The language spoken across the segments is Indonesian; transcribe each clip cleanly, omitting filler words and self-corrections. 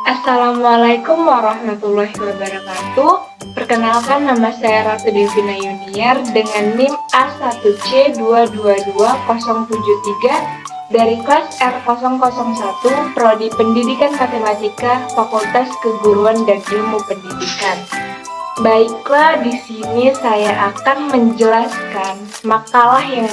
Assalamualaikum warahmatullahi wabarakatuh. Perkenalkan, nama saya Ratu Devina Yuniar dengan NIM A1C222073 dari kelas R001 Prodi Pendidikan Matematika Fakultas Keguruan dan Ilmu Pendidikan. Baiklah, di sini saya akan menjelaskan makalah yang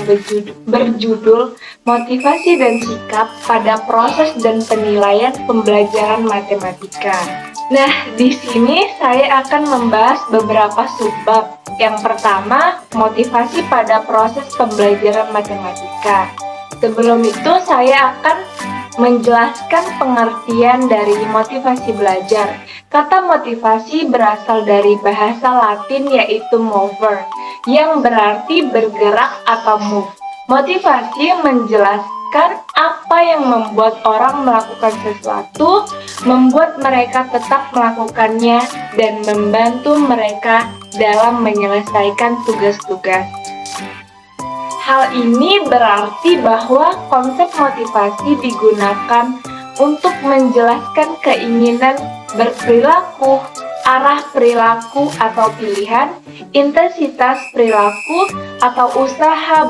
berjudul Motivasi dan Sikap pada Proses dan Penilaian Pembelajaran Matematika. Nah, di sini saya akan membahas beberapa subbab. Yang pertama, motivasi pada proses pembelajaran matematika. Sebelum itu, saya akan menjelaskan pengertian dari motivasi belajar. Kata motivasi berasal dari bahasa Latin yaitu mover, yang berarti bergerak atau move. Motivasi menjelaskan apa yang membuat orang melakukan sesuatu, membuat mereka tetap melakukannya, dan membantu mereka dalam menyelesaikan tugas-tugas. Hal ini berarti bahwa konsep motivasi digunakan untuk menjelaskan keinginan berperilaku, arah perilaku atau pilihan, intensitas perilaku atau usaha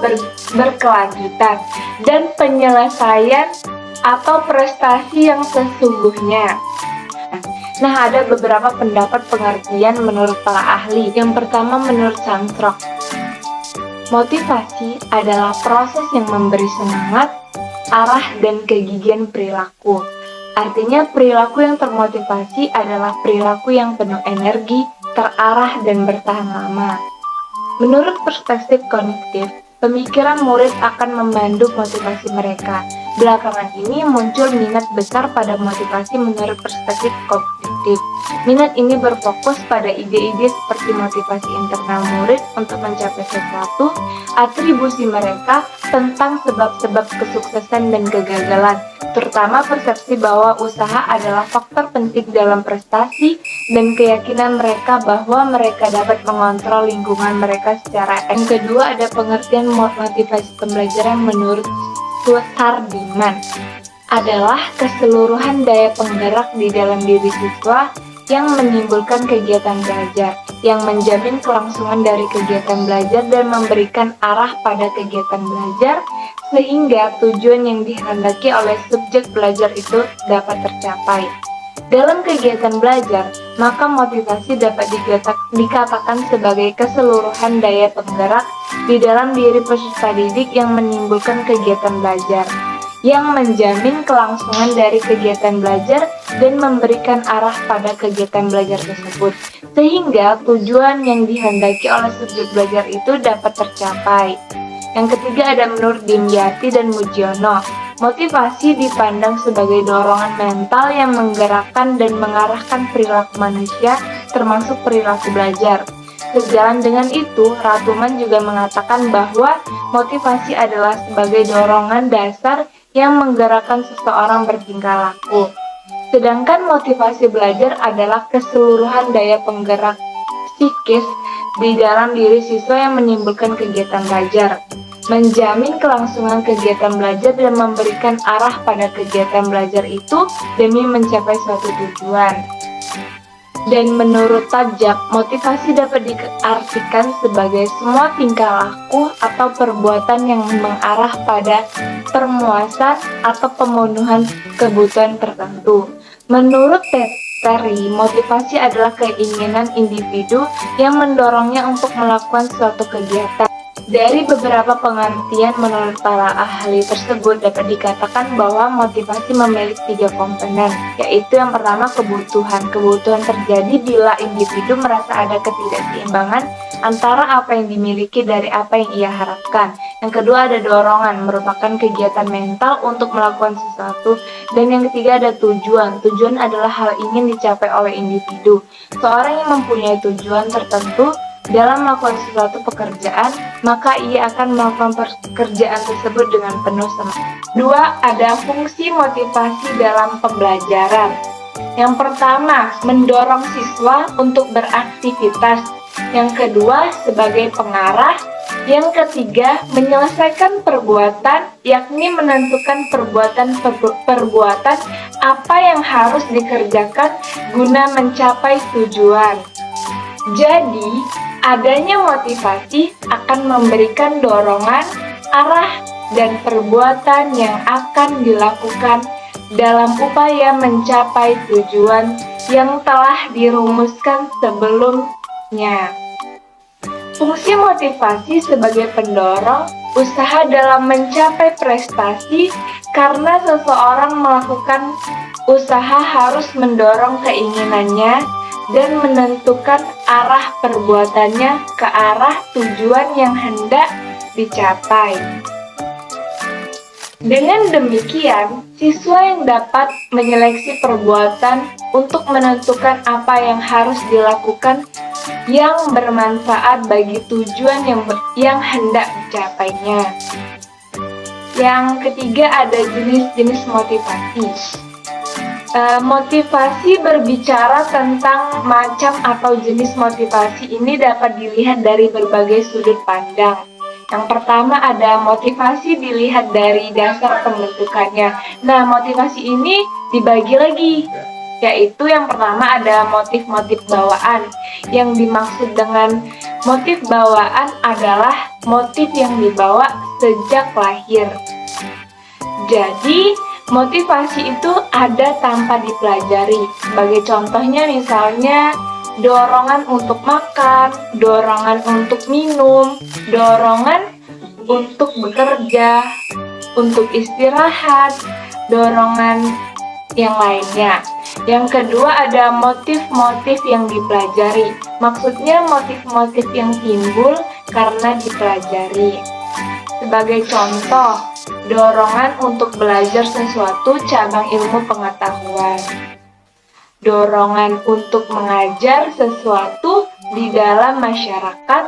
berkelanjutan, dan penyelesaian atau prestasi yang sesungguhnya. Nah, ada beberapa pendapat pengertian menurut para ahli. Yang pertama, menurut Sanstrok, motivasi adalah proses yang memberi semangat, arah, dan kegigihan perilaku. Artinya, perilaku yang termotivasi adalah perilaku yang penuh energi, terarah, dan bertahan lama. Menurut perspektif kognitif, pemikiran murid akan membantu motivasi mereka. Belakangan ini muncul minat besar pada motivasi menurut perspektif kognitif. Minat ini berfokus pada ide-ide seperti motivasi internal murid untuk mencapai sesuatu, atribusi mereka tentang sebab-sebab kesuksesan dan kegagalan, terutama persepsi bahwa usaha adalah faktor penting dalam prestasi, dan keyakinan mereka bahwa mereka dapat mengontrol lingkungan mereka secara efektif. Yang kedua, ada pengertian motivasi pembelajaran menurut Suhardiman adalah keseluruhan daya penggerak di dalam diri siswa yang menimbulkan kegiatan belajar, yang menjamin kelangsungan dari kegiatan belajar dan memberikan arah pada kegiatan belajar sehingga tujuan yang dihendaki oleh subjek belajar itu dapat tercapai. Dalam kegiatan belajar, maka motivasi dapat dikatakan sebagai keseluruhan daya penggerak di dalam diri peserta didik yang menimbulkan kegiatan belajar, yang menjamin kelangsungan dari kegiatan belajar dan memberikan arah pada kegiatan belajar tersebut, sehingga tujuan yang dihendaki oleh subjek belajar itu dapat tercapai. Yang ketiga, ada menurut Dimyati dan Mujiono, motivasi dipandang sebagai dorongan mental yang menggerakkan dan mengarahkan perilaku manusia, termasuk perilaku belajar. Sejalan dengan itu, Ratuman juga mengatakan bahwa motivasi adalah sebagai dorongan dasar yang menggerakkan seseorang bertingkah laku. Sedangkan motivasi belajar adalah keseluruhan daya penggerak psikis di dalam diri siswa yang menimbulkan kegiatan belajar, menjamin kelangsungan kegiatan belajar dan memberikan arah pada kegiatan belajar itu demi mencapai suatu tujuan. Dan menurut Tajak, motivasi dapat diartikan sebagai semua tingkah laku atau perbuatan yang mengarah pada permuasan atau pemenuhan kebutuhan tertentu. Menurut Terry, motivasi adalah keinginan individu yang mendorongnya untuk melakukan suatu kegiatan. Dari beberapa pengertian menurut para ahli tersebut dapat dikatakan bahwa motivasi memiliki 3 komponen, yaitu yang pertama kebutuhan. Kebutuhan terjadi bila individu merasa ada ketidakseimbangan antara apa yang dimiliki dari apa yang ia harapkan. Yang kedua, ada dorongan, merupakan kegiatan mental untuk melakukan sesuatu. Dan yang ketiga, ada tujuan. Tujuan adalah hal ingin dicapai oleh individu. Seorang yang mempunyai tujuan tertentu dalam melakukan suatu pekerjaan, maka ia akan melakukan pekerjaan tersebut dengan penuh semangat. 2. Ada fungsi motivasi dalam pembelajaran. Yang pertama, mendorong siswa untuk beraktivitas. Yang kedua, sebagai pengarah. Yang ketiga, menyelesaikan perbuatan, yakni menentukan perbuatan apa yang harus dikerjakan guna mencapai tujuan. Jadi, adanya motivasi akan memberikan dorongan, arah, dan perbuatan yang akan dilakukan dalam upaya mencapai tujuan yang telah dirumuskan sebelumnya. Fungsi motivasi sebagai pendorong usaha dalam mencapai prestasi karena seseorang melakukan usaha harus mendorong keinginannya dan menentukan arah perbuatannya ke arah tujuan yang hendak dicapai. Dengan demikian, siswa yang dapat menyeleksi perbuatan untuk menentukan apa yang harus dilakukan yang bermanfaat bagi tujuan yang hendak dicapainya. Yang ketiga, ada jenis-jenis motivasi. Motivasi berbicara tentang macam atau jenis motivasi ini dapat dilihat dari berbagai sudut pandang. Yang pertama, ada motivasi dilihat dari dasar pembentukannya. Nah, motivasi ini dibagi lagi, yaitu yang pertama ada motif-motif bawaan. Yang dimaksud dengan motif bawaan adalah motif yang dibawa sejak lahir. Jadi, motivasi itu ada tanpa dipelajari. Sebagai contohnya misalnya dorongan untuk makan, dorongan untuk minum, dorongan untuk bekerja, untuk istirahat, dorongan yang lainnya. Yang kedua ada motif-motif yang dipelajari. Maksudnya motif-motif yang timbul karena dipelajari. Sebagai contoh, dorongan untuk belajar sesuatu cabang ilmu pengetahuan. Dorongan untuk mengajar sesuatu di dalam masyarakat.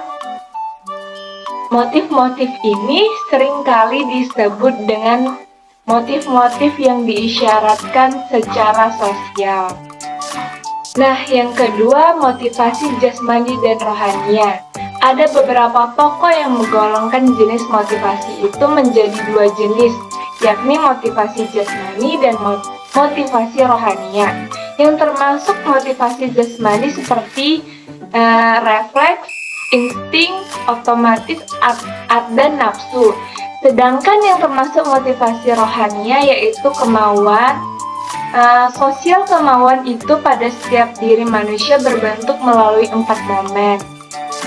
Motif-motif ini seringkali disebut dengan motif-motif yang diisyaratkan secara sosial. Nah, yang kedua, motivasi jasmani dan rohania. Ada beberapa tokoh yang menggolongkan jenis motivasi itu menjadi dua jenis, yakni motivasi jasmani dan motivasi rohania. Yang termasuk motivasi jasmani seperti refleks, insting, otomatis, dan nafsu. Sedangkan yang termasuk motivasi rohania yaitu kemauan. Sosial kemauan itu pada setiap diri manusia berbentuk melalui 4 momen.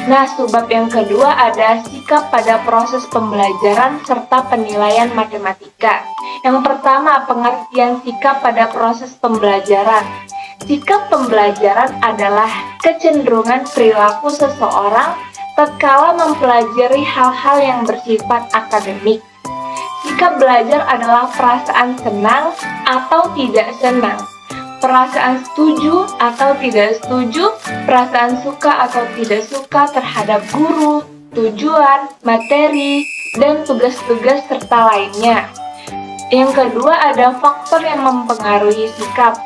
Nah, subbab yang kedua ada sikap pada proses pembelajaran serta penilaian matematika. Yang pertama, pengertian sikap pada proses pembelajaran. Sikap pembelajaran adalah kecenderungan perilaku seseorang tatkala mempelajari hal-hal yang bersifat akademik. Sikap belajar adalah perasaan senang atau tidak senang, perasaan setuju atau tidak setuju, perasaan suka atau tidak suka terhadap guru, tujuan, materi, dan tugas-tugas serta lainnya. Yang kedua ada faktor yang mempengaruhi sikap.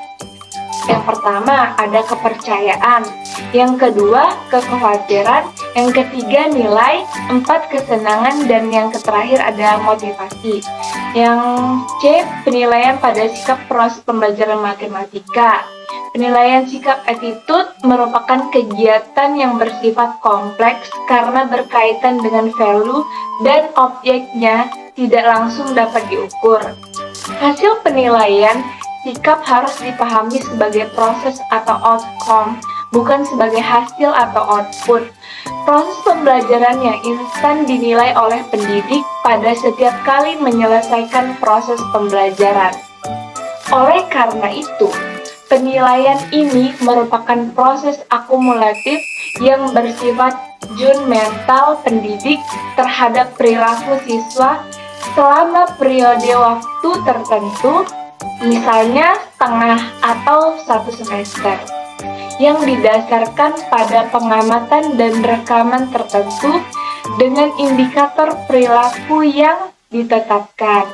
Yang pertama ada kepercayaan, yang kedua kekhawatiran, yang ketiga nilai, 4 kesenangan, dan yang terakhir ada motivasi. Yang C, penilaian pada sikap proses pembelajaran matematika. Penilaian sikap attitude merupakan kegiatan yang bersifat kompleks karena berkaitan dengan value dan objeknya tidak langsung dapat diukur. Hasil penilaian sikap harus dipahami sebagai proses atau outcome, bukan sebagai hasil atau output. Proses pembelajaran yang instan dinilai oleh pendidik pada setiap kali menyelesaikan proses pembelajaran. Oleh karena itu, penilaian ini merupakan proses akumulatif yang bersifat mental pendidik terhadap perilaku siswa selama periode waktu tertentu, misalnya setengah atau 1 semester, yang didasarkan pada pengamatan dan rekaman tertentu dengan indikator perilaku yang ditetapkan.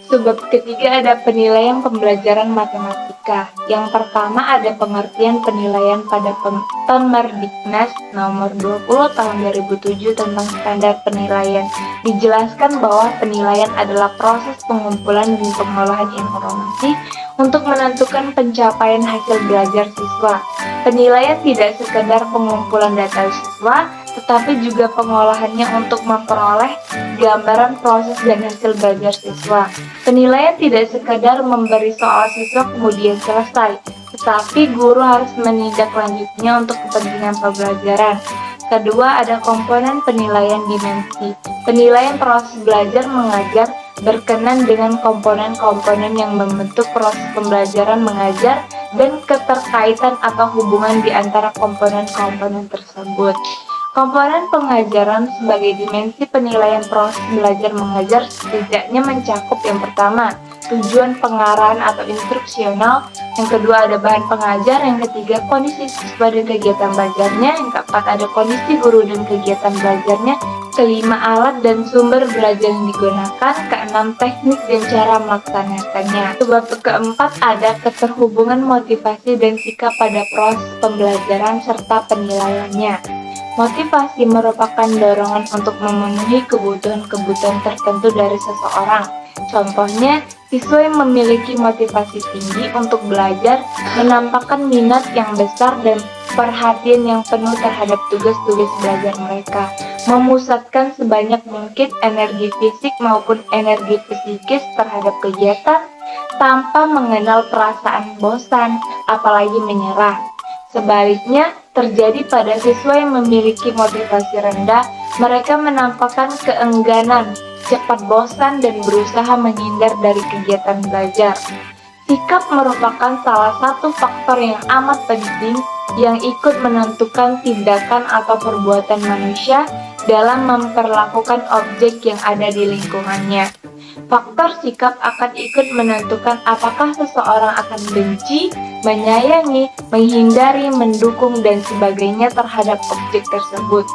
Sebab ketiga ada penilaian pembelajaran matematika. Yang pertama ada pengertian penilaian pada Pemerdiknas nomor 20 tahun 2007 tentang standar penilaian. Dijelaskan bahwa penilaian adalah proses pengumpulan dan pengolahan informasi untuk menentukan pencapaian hasil belajar siswa. Penilaian tidak sekedar pengumpulan data siswa, tetapi juga pengolahannya untuk memperoleh gambaran proses dan hasil belajar siswa. Penilaian tidak sekadar memberi soal siswa kemudian selesai, tetapi guru harus menindaklanjutinya untuk kepentingan pembelajaran. Kedua, ada komponen penilaian dimensi. Penilaian proses belajar mengajar berkenan dengan komponen-komponen yang membentuk proses pembelajaran mengajar dan keterkaitan atau hubungan di antara komponen-komponen tersebut. Komponen pengajaran sebagai dimensi penilaian proses belajar mengajar setidaknya mencakup yang pertama, tujuan pengarahan atau instruksional, yang kedua ada bahan pengajar, yang ketiga kondisi siswa dan kegiatan belajarnya, yang keempat ada kondisi guru dan kegiatan belajarnya, kelima alat dan sumber belajar yang digunakan, keenam teknik dan cara melaksanakannya. Sebab keempat ada keterhubungan motivasi dan sikap pada proses pembelajaran serta penilaiannya. Motivasi merupakan dorongan untuk memenuhi kebutuhan-kebutuhan tertentu dari seseorang. Contohnya, siswa yang memiliki motivasi tinggi untuk belajar menampakkan minat yang besar dan perhatian yang penuh terhadap tugas-tugas belajar mereka, memusatkan sebanyak mungkin energi fisik maupun energi psikis terhadap kegiatan tanpa mengenal perasaan bosan, apalagi menyerah. Sebaliknya, terjadi pada siswa yang memiliki motivasi rendah, mereka menampakkan keengganan, cepat bosan, dan berusaha menghindar dari kegiatan belajar. Sikap merupakan salah satu faktor yang amat penting yang ikut menentukan tindakan atau perbuatan manusia dalam memperlakukan objek yang ada di lingkungannya. Faktor sikap akan ikut menentukan apakah seseorang akan benci, menyayangi, menghindari, mendukung, dan sebagainya terhadap objek tersebut.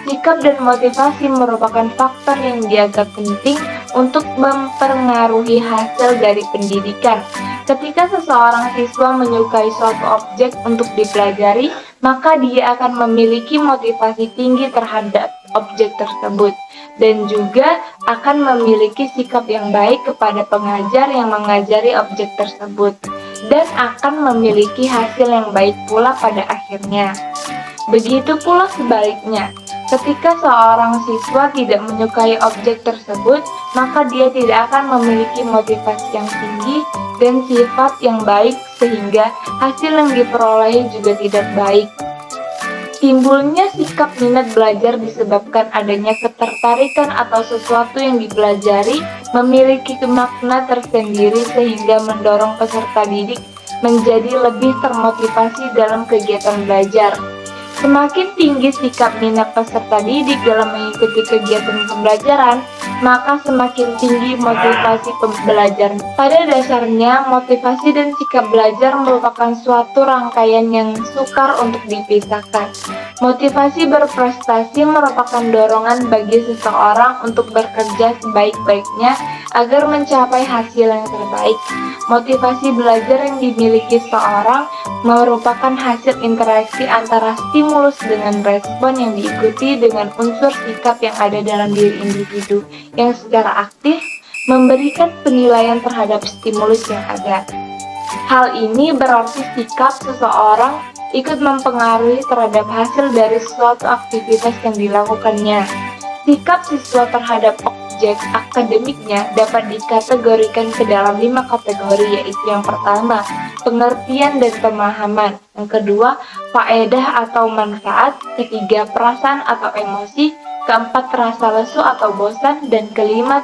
Sikap dan motivasi merupakan faktor yang dianggap penting untuk mempengaruhi hasil dari pendidikan. Ketika seseorang siswa menyukai suatu objek untuk dipelajari, maka dia akan memiliki motivasi tinggi terhadap objek tersebut dan juga akan memiliki sikap yang baik kepada pengajar yang mengajari objek tersebut dan akan memiliki hasil yang baik pula pada akhirnya. Begitu pula sebaliknya, ketika seorang siswa tidak menyukai objek tersebut, maka dia tidak akan memiliki motivasi yang tinggi dan sifat yang baik sehingga hasil yang diperoleh juga tidak baik. Timbulnya sikap minat belajar disebabkan adanya ketertarikan atau sesuatu yang dipelajari memiliki makna tersendiri sehingga mendorong peserta didik menjadi lebih termotivasi dalam kegiatan belajar. Semakin tinggi sikap minat peserta didik dalam mengikuti kegiatan pembelajaran, maka semakin tinggi motivasi pembelajaran. Pada dasarnya, motivasi dan sikap belajar merupakan suatu rangkaian yang sukar untuk dipisahkan. Motivasi berprestasi merupakan dorongan bagi seseorang untuk bekerja sebaik-baiknya agar mencapai hasil yang terbaik. Motivasi belajar yang dimiliki seseorang merupakan hasil interaksi antara stimulus dengan respon yang diikuti dengan unsur sikap yang ada dalam diri individu yang secara aktif memberikan penilaian terhadap stimulus yang ada. Hal ini berarti sikap seseorang ikut mempengaruhi terhadap hasil dari suatu aktivitas yang dilakukannya. Sikap siswa terhadap objek akademiknya dapat dikategorikan ke dalam 5 kategori, yaitu yang pertama, pengertian dan pemahaman, yang kedua, faedah atau manfaat, ketiga, perasaan atau emosi, keempat, rasa lesu atau bosan, dan kelima,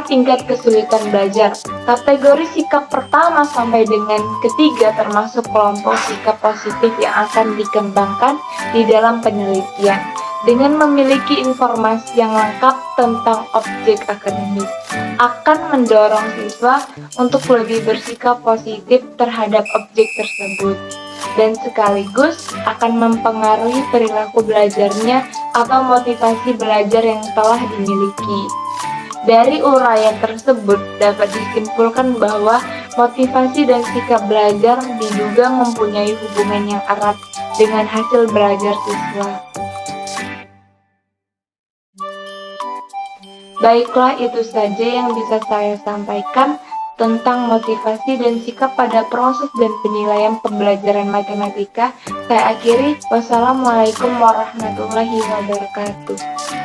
tingkat kesulitan belajar. Kategori sikap pertama sampai dengan ketiga termasuk kelompok sikap positif yang akan dikembangkan di dalam penelitian dengan memiliki informasi yang lengkap tentang objek akademis akan mendorong siswa untuk lebih bersikap positif terhadap objek tersebut. dan sekaligus akan mempengaruhi perilaku belajarnya atau motivasi belajar yang telah dimiliki. Dari uraian tersebut dapat disimpulkan bahwa motivasi dan sikap belajar diduga mempunyai hubungan yang erat dengan hasil belajar siswa. Baiklah, itu saja yang bisa saya sampaikan tentang motivasi dan sikap pada proses dan penilaian pembelajaran matematika. Saya akhiri, wassalamualaikum warahmatullahi wabarakatuh.